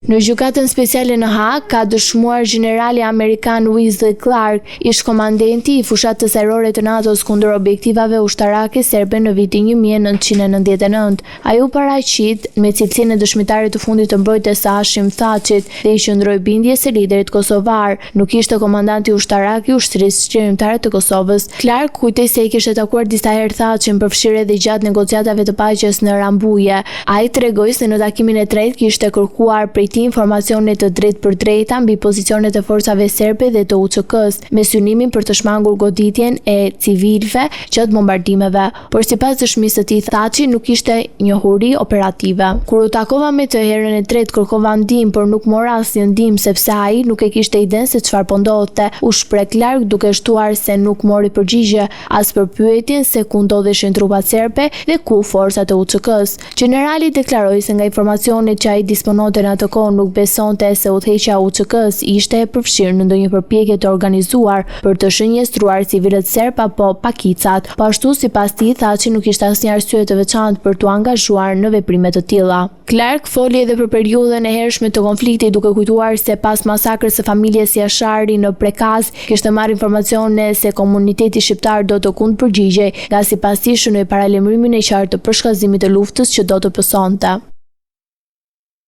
Në gjykatën speciale në Hag ka dëshmuar generali amerikan Wesley Clark, ish komandenti i fushatës ajrore të NATO-s kundër objektivave ushtarake serbe në vitin 1999. Ai u paraqit me cilësinë e dëshmitarit të fundit të mbrojtjes së Hashim Thachit dhe i qëndroi bindjes së liderit kosovar. Nuk ishte komandanti ushtarak i ushtrisë qeverimtare të Kosovës. Clark kujtoi se i kishte takuar disa herë Thachin përfshirë edhe gjatë negociatave të paqes në Rambuje. Ai tregoi se në takimin e tretë kishte kërkuar prej informacione të drejtë për drejta mbi pozicionet e forcave serbe dhe të UÇK-s me synimin për të shmangur goditjen e civilëve gjatë bombardimeve, por sipas dëshmisë së tij Thaçi nuk kishte njohuri operative. Kur u takova me të herën e tretë kërkova ndihmë, por nuk mora asnjë ndihmë sepse ai nuk e kishte idenë se çfarë po ndodhte. U shpreh Clark duke shtuar se nuk mori përgjigje as për pyetjen se ku ndodheshin trupat serbe dhe ku forcat e UÇK-s. Generali deklaroi se nga informacionet që ai dispononte në atë nuk besonte se udhëheqja e UÇK-s ishte e përfshirë në ndonjë përpjekje të organizuar për të shënjestruar civilët serb apo pakicat. Po ashtu sipas tij Thaçi nuk kishte asnjë arsye të veçantë për t'u angazhuar në veprime të tilla. Clark foli edhe për periudhën e hershme të konfliktit duke kujtuar se pas masakrës së familjes Jashari në Prekaz kishte marrë informacione se komuniteti shqiptar do të kundërpërgjigjej, nga sipas tij shënoi paralajmërimin e qartë të përshkallëzimit të luftës që do të pësonte.